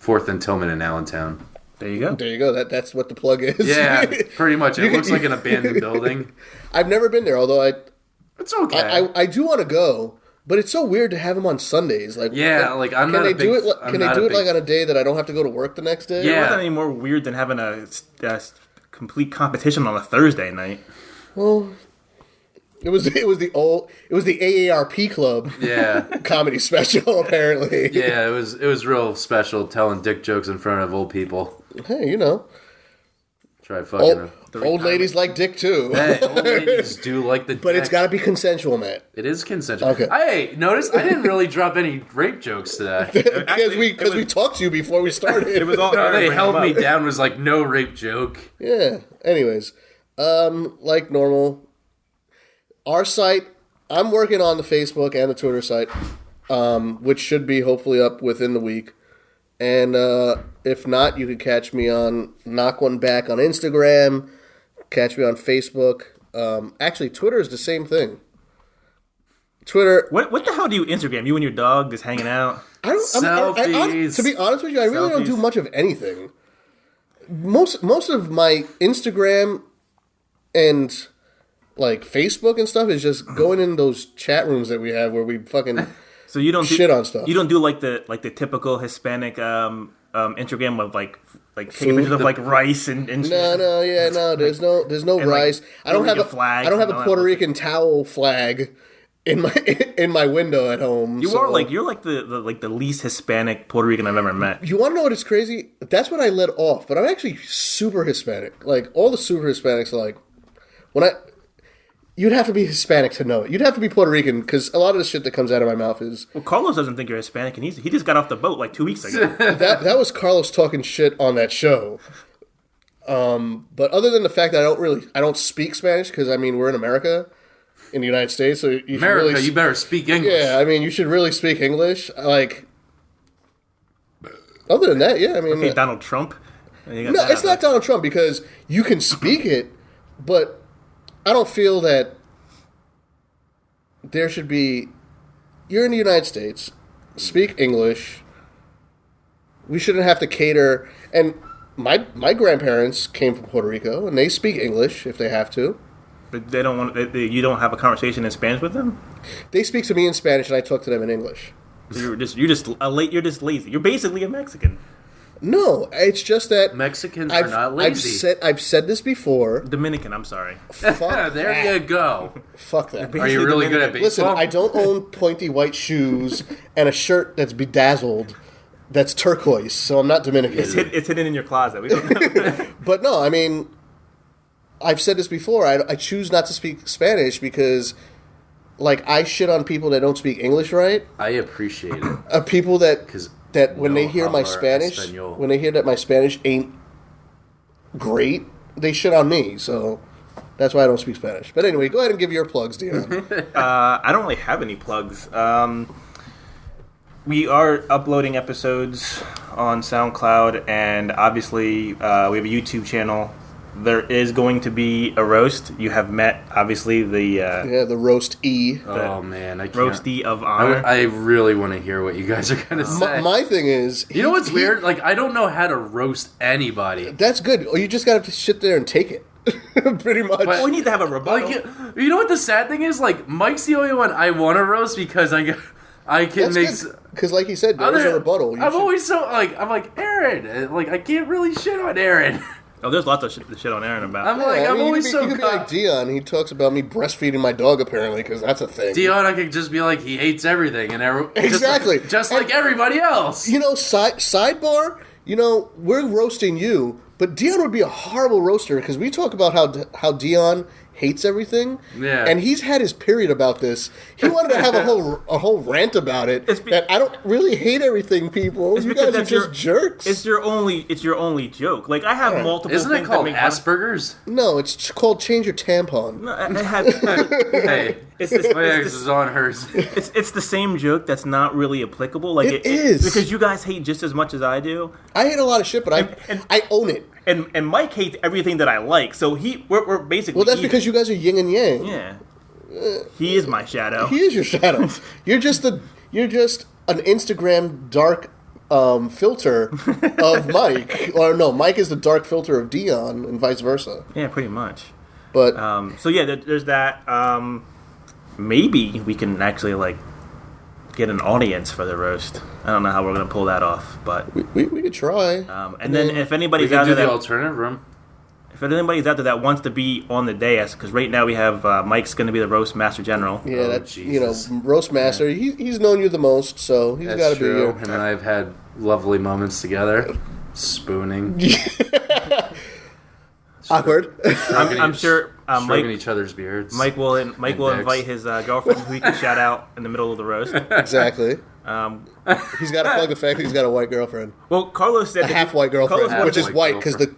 4th and Tillman in Allentown. There you go. There you go. That's what the plug is. Yeah, pretty much. It looks like an abandoned building. I've never been there, although It's okay. I do want to go, but it's so weird to have them on Sundays. Like, I'm not a big. Can they do it like on a day that I don't have to go to work the next day? It Yeah. wasn't any more weird than having a complete competition on a Thursday night. Well, it was the AARP Club Yeah. comedy special apparently. Yeah, it was real special telling dick jokes in front of old people. Hey, Try fucking old ladies like dick too. Hey, old ladies do like the dick. But it's got to be consensual, Matt. It is consensual. Okay. Hey, notice I didn't really drop any rape jokes today. Because we talked to you before we started. It was all. No, they bring held them me up. down. Was like no rape joke. Yeah. Anyways, like normal, our site. I'm working on the Facebook and the Twitter site, which should be hopefully up within the week. And if not, you can catch me on Knock One Back on Instagram. Catch me on Facebook. Actually, Twitter is the same thing. Twitter. What the hell do you Instagram? You and your dog just hanging out? I don't. Selfies. To be honest with you, I really don't do Selfies. much of anything. Most of my Instagram and like Facebook and stuff is just going in those chat rooms that we have where we fucking So you don't shit on stuff. You don't do like the typical Hispanic Instagram of like pictures of like rice and shit. No. There's no and, rice. like, I don't have a flags I don't have and a all Puerto that Rican towel flag in my window at home. You're like the least Hispanic Puerto Rican I've ever met. You want to know what is crazy? That's what I let off, but I'm actually super Hispanic. Like all the super Hispanics are like when You'd have to be Hispanic to know it. You'd have to be Puerto Rican, because a lot of the shit that comes out of my mouth is... Well, Carlos doesn't think you're Hispanic, and he just got off the boat like 2 weeks ago. That was Carlos talking shit on that show. But other than the fact that I don't speak Spanish, because, I mean, we're in America, in the United States, so you America, should really... you better speak English. Yeah, I mean, you should really speak English. Like, other than that, yeah, I mean... Okay, Donald Trump. No, it's not Donald Trump, because you can speak it, but I don't feel that there should be... You're in the United States, speak English. We shouldn't have to cater... And my grandparents came from Puerto Rico, and they speak English if they have to. But they don't want. You don't have a conversation in Spanish with them. They speak to me in Spanish, and I talk to them in English. You're just lazy. You're basically a Mexican. No, it's just that Mexicans are not lazy. I've said this before. Dominican. I'm sorry. Fuck there that. you go. Fuck that. Are you really good at baseball? Listen, I don't own pointy white shoes and a shirt that's bedazzled. That's turquoise, so I'm not Dominican. It's hidden in your closet. We don't know. But no, I mean, I've said this before. I choose not to speak Spanish because, like, I shit on people that don't speak English right. I appreciate it. People that when no they hear my hablar Spanish, español. when they hear that my Spanish ain't great, they shit on me. So that's why I don't speak Spanish. But anyway, go ahead and give your plugs, Dion. I don't really have any plugs. We are uploading episodes on SoundCloud, and obviously we have a YouTube channel. There is going to be a roast. You have met, obviously, the roast E. Oh, man. I can't. Roasty of honor. I really want to hear what you guys are going to say. My thing is... You know what's weird? Like, I don't know how to roast anybody. That's good. Or you just got to sit there and take it. Pretty much. Well, we need to have a rebuttal. Like, you know what the sad thing is? Like, Mike's the only one I want to roast because I can make... Because, like you said, there's a rebuttal. Always so... I'm like, Aaron. Like, I can't really shit on Aaron. Oh, there's lots of shit on Aaron about. I'm always so... You could be like Dion. He talks about me breastfeeding my dog, apparently, because that's a thing. Dion, I could just be like, he hates everything. And exactly. Just like everybody else. You know, sidebar, you know, we're roasting you, but Dion would be a horrible roaster, because we talk about how Dion hates everything. Yeah. And he's had his period about this. He wanted to have a whole rant about it. That I don't really hate everything, people. You guys are just jerks. It's your only joke. Like, I have multiple. Isn't it called Asperger's? No, it's called change your tampon. No, hey, it's on hers. It's the same joke that's not really applicable. Like it is because you guys hate just as much as I do. I hate a lot of shit, but I own it. And Mike hates everything that I like, so we're basically. Well, that's because you guys are yin and yang. Yeah, he is my shadow. He is your shadow. You're just an Instagram dark filter of Mike, or no, Mike is the dark filter of Dion, and vice versa. Yeah, pretty much. But so yeah, there's that. Maybe we can actually get an audience for the roast. I don't know how we're gonna pull that off, but we could try. Then if anybody's out there, the alternative room. If anybody's out there that wants to be on the dais, because right now we have Mike's going to be the roast master general. Yeah, that's roast master. Yeah. He's known you the most, so he's got to be you. Him and I have had lovely moments together, spooning. Awkward. I'm sure stroking each other's beards. Mike will invite his girlfriend, who he can shout out in the middle of the roast. Exactly. He's got to plug the fact that he's got a white girlfriend. Well, Carlos said a half-white girlfriend, which is white because the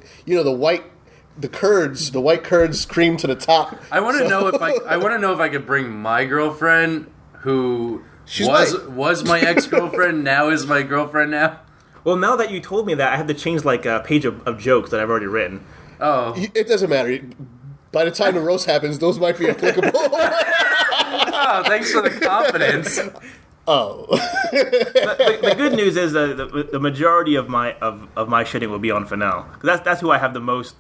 white curds cream to the top. I want to know if I could bring my girlfriend, who was my ex-girlfriend, now is my girlfriend now. Well, now that you told me that, I have to change a page of jokes that I've already written. Oh, it doesn't matter. By the time the roast happens, those might be applicable. Oh, thanks for the confidence. Oh. The good news is the majority of my shitting will be on Fenel. That's who I have the most.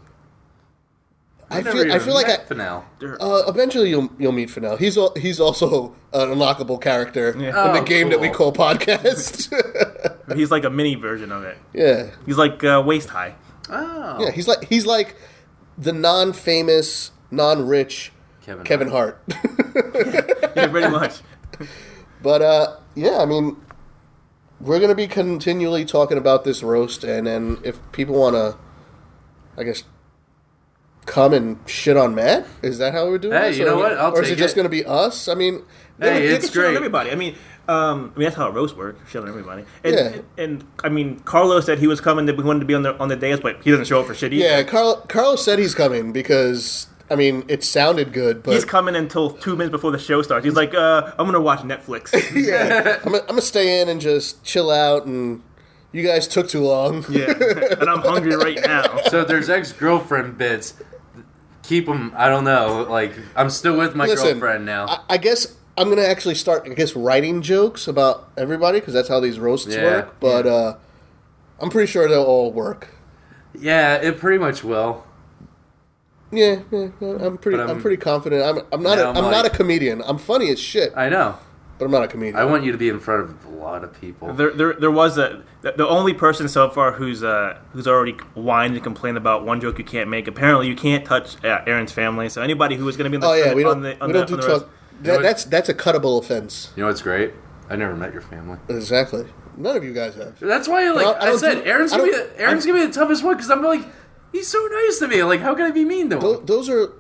I feel like Fenel. Eventually you'll meet Fenel. He's also an unlockable character in the game that we call podcast. He's like a mini version of it. Yeah. He's like waist high. Oh. Yeah, he's like the non-famous, non-rich Kevin Hart. Yeah, pretty much. But yeah, I mean, we're gonna be continually talking about this roast, and then if people want to, I guess, come and shit on Matt? Is that how we're doing Hey, this? you know what? I'll or is take it just it. going to be us? I mean, Hey, They it's can shit on great. everybody. I mean, that's how a roast works. Shit on everybody. And, Yeah. and I mean, Carlos said he was coming. That we wanted to be on the dais, but he doesn't show up for shit either. yeah, Carlos said he's coming because, I mean, it sounded good, but... He's coming until 2 minutes before the show starts. He's like, I'm going to watch Netflix. yeah, I'm going to stay in and just chill out, and you guys took too long. Yeah. And I'm hungry right now. So there's ex-girlfriend bits. Keep them, I don't know. Like, I'm still with my Listen, girlfriend now. I guess I'm going to actually start, writing jokes about everybody, because that's how these roasts Yeah, work, but I'm pretty sure they'll all work. Yeah, it pretty much will. Yeah, I'm pretty confident. I'm not a comedian. I'm funny as shit, I know. but I'm not a comedian. I want you to be in front of a lot of people. There was the only person so far who's already whined and complained about one joke you can't make. Apparently, you can't touch Aaron's family. So anybody who was going to be we don't do roast- talk. That's a cuttable offense. You know what's great? I never met your family. Exactly. None of you guys have. That's why, like I I don't said, do- Aaron's I gonna don't- be Aaron's gonna be the toughest one because I'm like, he's so nice to me. Like, how can I be mean to him? Those are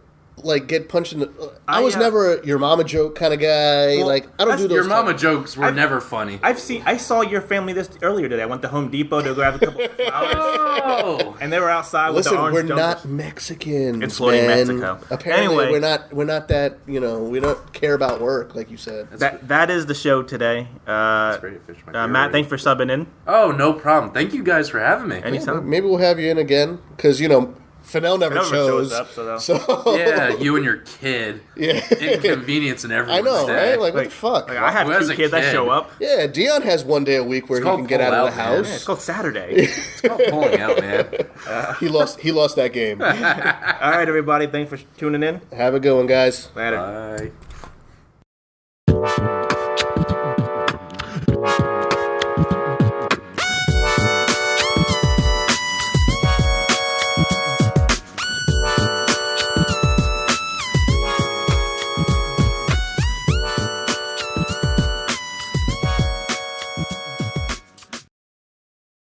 like get punched in the. I I, was never a your mama joke kind of guy. Well, like I don't do those. Your mama type- jokes were never funny. I saw your family this earlier today. I went to Home Depot to grab a couple of flowers, Oh, and they were outside with Listen, the orange we're jumpers. not Mexicans. It's floating man. Mexico. Apparently, Anyway. we're not that. We don't care about work like you said. That is the show today. that's great. Fish my beer Matt, already. thanks for subbing in. Oh, no problem. Thank you guys for having me. Anytime. Maybe we'll have you in again because Fenel never shows up, so Yeah, you and your kid. yeah. Inconvenience in I everyone's know, day. right? Like what the fuck? I have Who has 2 a kids. I kid? show up. Yeah, Dion has one day a week where he called can get out of the pull out, man. Yeah, it's house. called Saturday. It's called pulling out, man. He lost that game. All right, everybody. Thanks for tuning in. Have a good one, guys. Later. Bye.